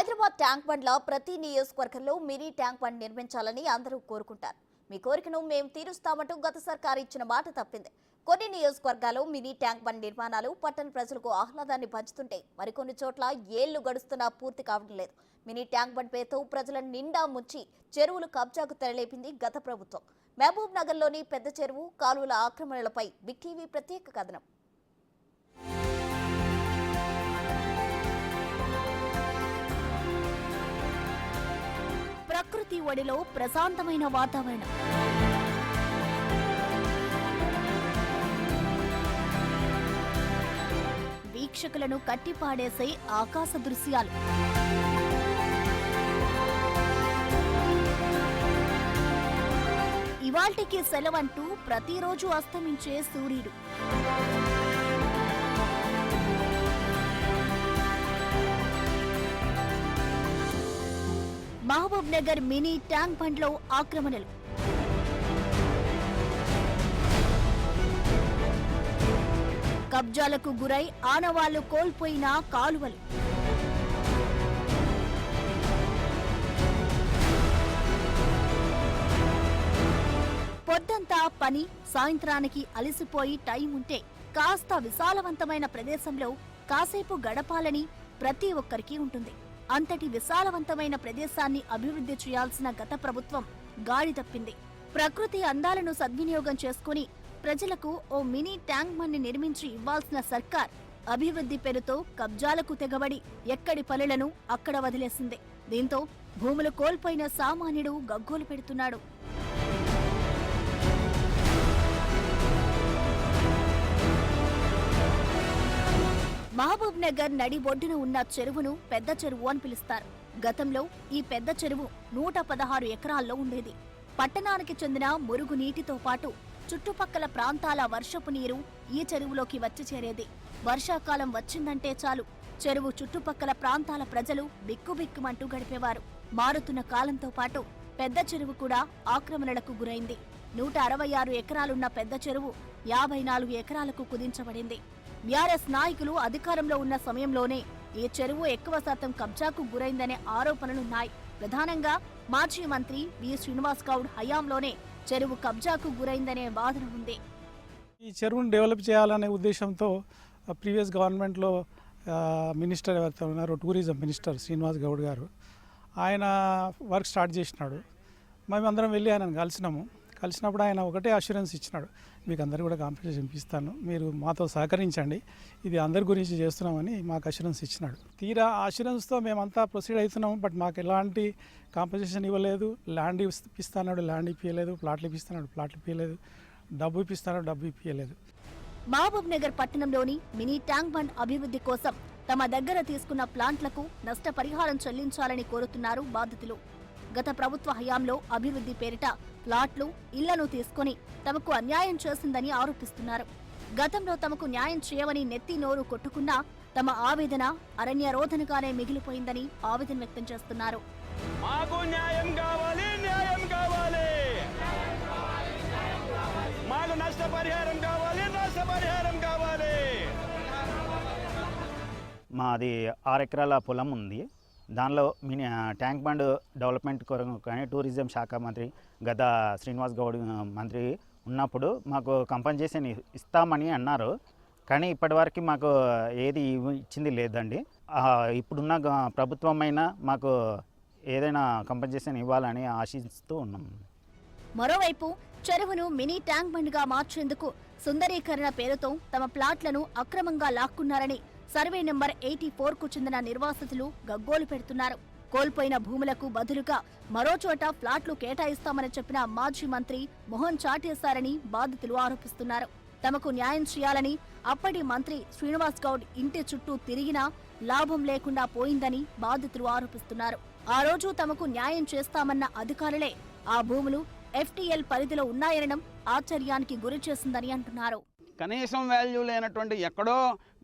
Hyderabad tank బండ్ల ప్రతి నియోజకవర్గంలో mini tank bund నిర్మించాలని అందరూ కోరుకుంటారు. మీ కోరికను మేము తీరుస్తామంటూ గత సర్కారు ఇచ్చిన మాట తప్పింది. కొన్ని నియోజకవర్గాల్లో మినీ ట్యాంక్ బండ్ నిర్మాణాలు పట్టణ ప్రజలకు ఆహ్లాదాన్ని పంచుతుంటే మరికొన్ని చోట్ల ఏళ్లు గడుస్తున్నా పూర్తి కావడం లేదు. మినీ ట్యాంక్ బండ్ పేరుతో ప్రజలను నిండా ముంచి చెరువులు కబ్జాకు తెరలేపింది గత ప్రభుత్వం. మహబూబ్ నగర్లోని పెద్ద చెరువు కాలువల ఆక్రమణలపై బిగ్ టీవీ ప్రత్యేక కథనం. ప్రకృతి ఒడిలో ప్రశాంతమైన వాతావరణం, వీక్షకులను కట్టిపాడేసే ఆకాశ దృశ్యాలు, ఇవాల్టికి సెలవంటూ ప్రతిరోజు అస్తమించే సూర్యుడు, మహబూబ్ నగర్ మినీ ట్యాంక్ బండ్లో ఆక్రమణలు, కబ్జాలకు గురై ఆనవాళ్లు కోల్పోయిన కాలువలు, పొద్దంతా పని, సాయంత్రానికి అలసిపోయి టైం ఉంటే కాస్త విశాలవంతమైన ప్రదేశంలో కాసేపు గడపాలని ప్రతి ఒక్కరికి ఉంటుంది. అంతటి విశాలవంతమైన ప్రదేశాన్ని అభివృద్ధి చేయాల్సిన గత ప్రభుత్వం గాడి తప్పింది. ప్రకృతి అందాలను సద్వినియోగం చేసుకుని ప్రజలకు ఓ మినీ ట్యాంక్ బండ్ నిర్మించి ఇవ్వాల్సిన సర్కార్ అభివృద్ధి పేరుతో కబ్జాలకు తెగబడి ఎక్కడి పనులను అక్కడ వదిలేసింది. దీంతో భూములు కోల్పోయిన సామాన్యుడు గగ్గోలు పెడుతున్నాడు. మహబూబ్ నగర్ నడి ఒడ్డున ఉన్న చెరువును పెద్ద చెరువు అని పిలుస్తారు. గతంలో ఈ పెద్ద చెరువు 116 ఎకరాల్లో ఉండేది. పట్టణానికి చెందిన మురుగు నీటితో పాటు చుట్టుపక్కల ప్రాంతాల వర్షపు నీరు ఈ చెరువులోకి వచ్చి చేరేది. వర్షాకాలం వచ్చిందంటే చాలు చెరువు చుట్టుపక్కల ప్రాంతాల ప్రజలు బిక్కుబిక్కుమంటూ గడిపేవారు. మారుతున్న కాలంతో పాటు పెద్ద చెరువు కూడా ఆక్రమణలకు గురైంది. 166 ఎకరాలున్న పెద్ద చెరువు 54 ఎకరాలకు కుదించబడింది. బీఆర్ఎస్ నాయకులు అధికారంలో ఉన్న సమయంలోనే ఈ చెరువు ఎక్కువ శాతం కబ్జాకు గురైందనే ఆరోపణలున్నాయి. ప్రధానంగా మాజీ మంత్రి వి శ్రీనివాస్ గౌడ్ హయాంలోనే చెరువు కబ్జాకు గురైందనే వాదన ఉంది. ఈ చెరువును డెవలప్ చేయాలనే ఉద్దేశంతో ప్రీవియస్ గవర్నమెంట్లో మినిస్టర్ ఎవరైతే ఉన్నారో టూరిజం మినిస్టర్ శ్రీనివాస్ గౌడ్ గారు ఆయన వర్క్ స్టార్ట్ చేసినాడు. మేమందరం వెళ్ళి ఆయనను కలిసినప్పుడు ఆయన ఒకటే అష్యూరెన్స్ ఇచ్చినాడు, మీకు అందరు కూడా కాంపెన్సేషన్ ఇప్పిస్తాను, మీరు మాతో సహకరించండి, ఇది అందరి గురించి చేస్తున్నామని మాకు అష్యూరెన్స్ ఇచ్చినాడు. తీరా అష్యూరెన్స్తో మేమంతా ప్రొసీడ్ అవుతున్నాము. బట్ మాకు ఎలాంటి కాంపెన్సేషన్ ఇవ్వలేదు. ల్యాండ్ ఇప్పిస్తున్నాడు, ల్యాండ్ ఇప్పించలేదు. ప్లాట్లు ఇప్పిస్తున్నాడు, ప్లాట్లు ఇప్పించలేదు. డబ్బు ఇప్పిస్తున్నాడు, డబ్బు ఇప్పించలేదు. మహబూబ్ నగర్ పట్టణంలోని మినీ ట్యాంక్ బండ్ అభివృద్ధి కోసం తమ దగ్గర తీసుకున్న ప్లాంట్లకు నష్టపరిహారం చెల్లించాలని కోరుతున్నారు బాధితులు. గత ప్రభుత్వ హయాంలో అభివృద్ధి పేరిట ప్లాట్లు, ఇళ్లను తీసుకుని తమకు అన్యాయం చేసిందని ఆరోపిస్తున్నారు. గతంలో తమకు న్యాయం చేయవని నెత్తి నోరు కొట్టుకున్నా తమ ఆవేదన అరణ్యరోధనగానే మిగిలిపోయిందని ఆవేదన వ్యక్తం చేస్తున్నారు. మాకు న్యాయం కావాలి, న్యాయం కావాలి, మాకు నష్టపరిహారం కావాలి, నష్టపరిహారం కావాలి. మాది 6 ఎకరాల పొలం ఉంది. దానిలో మినీ ట్యాంక్ బండ్ డెవలప్మెంట్ కొరకు కానీ టూరిజం శాఖ మంత్రి గత శ్రీనివాస్ గౌడ్ మంత్రి ఉన్నప్పుడు మాకు కంపెన్సేషన్ ఇస్తామని అన్నారు. కానీ ఇప్పటివరకు మాకు ఏది ఇచ్చింది లేదండి. ఇప్పుడున్న ప్రభుత్వమైనా మాకు ఏదైనా కంపెన్సేషన్ ఇవ్వాలని ఆశిస్తూ ఉన్నాం. మరోవైపు చెరువును మినీ ట్యాంక్ బండ్గా మార్చేందుకు సుందరీకరణ పేరుతో తమ ప్లాట్లను అక్రమంగా లాక్కున్నారని సర్వే నెంబర్ 84కు చెందిన నిర్వాసితులు గగ్గోలు పెడుతున్నారు. కోల్పోయిన భూములకు బదులుగా మరోచోట ఫ్లాట్లు కేటాయిస్తామని చెప్పిన మాజీ మంత్రి మొహన్ చాటేశారని బాధితులు ఆరోపిస్తున్నారు. తమకు న్యాయం చేయాలని అప్పటి మంత్రి శ్రీనివాస్ గౌడ్ ఇంటి చుట్టూ తిరిగినా లాభం లేకుండా పోయిందని బాధితులు ఆరోపిస్తున్నారు. ఆ రోజు తమకు న్యాయం చేస్తామన్న అధికారులే ఆ భూములు FTL పరిధిలో ఉన్నాయనడం ఆశ్చర్యానికి గురి చేసిందని అంటున్నారు. కనీసం వాల్యూ లేనటువంటి ఎక్కడో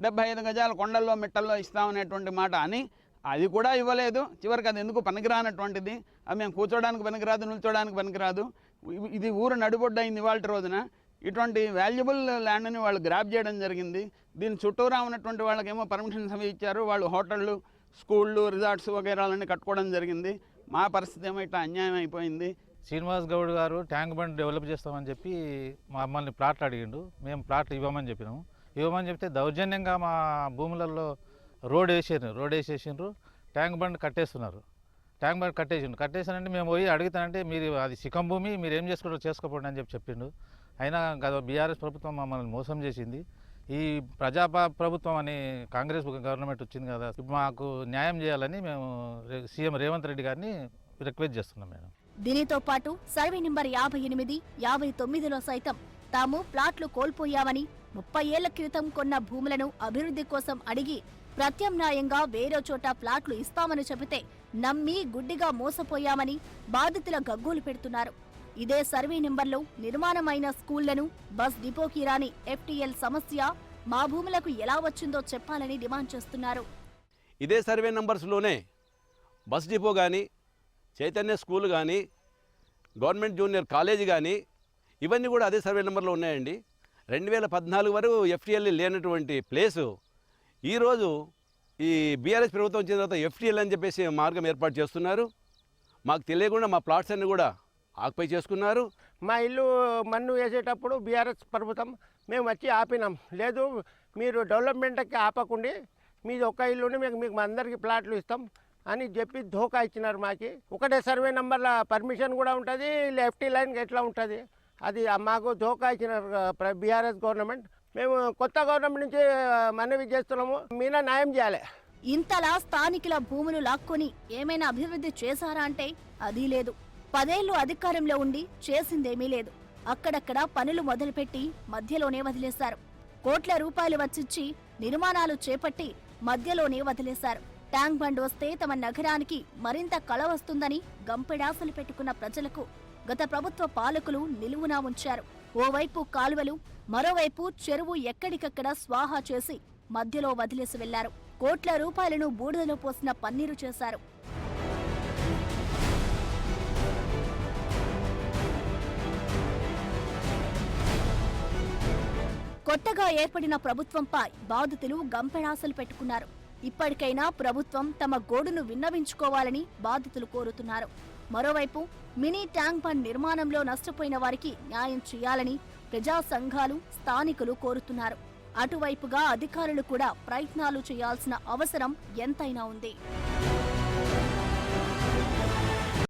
75 గజాల కొండల్లో మిట్టల్లో ఇస్తామనేటువంటి మాట అని అది కూడా ఇవ్వలేదు. చివరికి అది ఎందుకు పనికిరానటువంటిది. అది మేము కూర్చోడానికి పనికిరాదు, నిల్చోడానికి పనికిరాదు. ఇది ఊరు నడిబొడ్డు అయింది ఇవాళ రోజున. ఇటువంటి వాల్యుబుల్ ల్యాండ్ని వాళ్ళు గ్రాప్ చేయడం జరిగింది. దీని చుట్టూరా ఉన్నటువంటి వాళ్ళకేమో పర్మిషన్స్ అవి ఇచ్చారు. వాళ్ళు హోటళ్ళు స్కూళ్ళు, రిసార్ట్స్ వగైరాలన్నీ కట్టుకోవడం జరిగింది. మా పరిస్థితి ఏమో ఇట్లా అన్యాయం అయిపోయింది. శ్రీనివాస్ గౌడ్ గారు ట్యాంక్ బండ్ డెవలప్ చేస్తామని చెప్పి మమ్మల్ని ప్లాట్లు అడిగిండు. మేము ప్లాట్లు ఇవ్వమని చెప్పినాము. ఇవ్వమని చెప్తే దౌర్జన్యంగా మా భూములలో రోడ్ వేసేసిండ్రు. ట్యాంక్ బండ్ కట్టేస్తున్నారు. ట్యాంక్ బండ్ కట్టేసానంటే మేము పోయి అడుగుతానంటే మీరు అది సికం భూమి, మీరు ఏం చేసుకుంటారో చేసుకోపోండి అని చెప్పిండు. అయినా గత బీఆర్ఎస్ ప్రభుత్వం మమ్మల్ని మోసం చేసింది. ఈ ప్రభుత్వం అని కాంగ్రెస్ గవర్నమెంట్ వచ్చింది కదా, ఇప్పుడు మాకు న్యాయం చేయాలని మేము సీఎం రేవంత్ రెడ్డి గారిని రిక్వెస్ట్ చేస్తున్నాం మేడం. దీనితో పాటు సర్వే నెంబర్ 58, 59లో సైతం తాము ప్లాట్లు కోల్పోయామని, 30 ఏళ్ల క్రితం కొన్న భూములను అభివృద్ధి కోసం అడిగి ప్రత్యామ్నాయంగా వేరే చోట ప్లాట్లు ఇస్తామని చెబితే నమ్మి గుడ్డిగా మోసపోయామని బాధితుల గగ్గోలు పెడుతున్నారు. ఇదే సర్వే నెంబర్లో నిర్మాణమైన స్కూళ్లను, బస్ డిపోకి రాని FTL సమస్య మా భూములకు ఎలా వచ్చిందో చెప్పాలని డిమాండ్ చేస్తున్నారు. ఇదే సర్వే నంబర్స్లోనే బస్ డిపో కానీ, చైతన్య స్కూల్ కానీ, గవర్నమెంట్ జూనియర్ కాలేజీ కానీ ఇవన్నీ కూడా అదే సర్వే నెంబర్లో ఉన్నాయండి. 2014 వరకు FTL లేనటువంటి ప్లేసు ఈరోజు ఈ బీఆర్ఎస్ ప్రభుత్వం వచ్చిన తర్వాత FTL అని చెప్పేసి మార్గం ఏర్పాటు చేస్తున్నారు. మాకు తెలియకుండా మా ప్లాట్స్ అన్ని కూడా ఆక్యుపై చేసుకున్నారు. మా ఇల్లు మన్ను వేసేటప్పుడు బీఆర్ఎస్ ప్రభుత్వం మేము వచ్చి ఆపినాం. లేదు మీరు డెవలప్మెంట్కి ఆపకుండి, మీది ఒక్క ఇల్లుని మీకు అందరికీ ప్లాట్లు ఇస్తాం అని చెప్పి ధోకా ఇచ్చినారు. మాకి ఒకటే సర్వే నెంబర్ల పర్మిషన్ కూడా ఉంటుంది, FT లైన్కి ఎట్లా ఉంటుంది, అది మాకు ధోకా ఇచ్చినారు బీఆర్ఎస్ గవర్నమెంట్. మేము కొత్త గవర్నమెంట్ నుంచి మనవి చేస్తున్నాము, మీనా న్యాయం చేయాలి. ఇంతలా స్థానికుల భూములు లాక్కొని ఏమైనా అభివృద్ధి చేశారా అంటే అదీ లేదు. 10 ఏళ్లు అధికారంలో ఉండి చేసిందేమీ లేదు. అక్కడక్కడ పనులు మొదలుపెట్టి మధ్యలోనే వదిలేశారు. కోట్ల రూపాయలు వచ్చిచ్చి నిర్మాణాలు చేపట్టి మధ్యలోనే వదిలేశారు. ట్యాంక్ బండ్ వస్తే తమ నగరానికి మరింత కళ వస్తుందని గంపెడాసలు పెట్టుకున్న ప్రజలకు గత ప్రభుత్వ పాలకులు నిలువునా ఉంచారు. ఓవైపు కాలువలు, మరోవైపు చెరువు ఎక్కడికక్కడ స్వాహా చేసి మధ్యలో వదిలేసి వెళ్లారు. కోట్ల రూపాయలను బూడిదలో పోసిన పన్నీరు చేశారు. కొత్తగా ఏర్పడిన ప్రభుత్వంపై బాధితులు గంపెడాసలు పెట్టుకున్నారు. ఇప్పటికైనా ప్రభుత్వం తమ గోడును విన్నవించుకోవాలని బాధితులు కోరుతున్నారు. మరోవైపు మినీ ట్యాంక్ బండ్ నిర్మాణంలో నష్టపోయిన వారికి న్యాయం చేయాలని ప్రజా సంఘాలు, స్థానికులు కోరుతున్నారు. అటువైపుగా అధికారులు కూడా ప్రయత్నాలు చేయాల్సిన అవసరం ఎంతైనా ఉంది.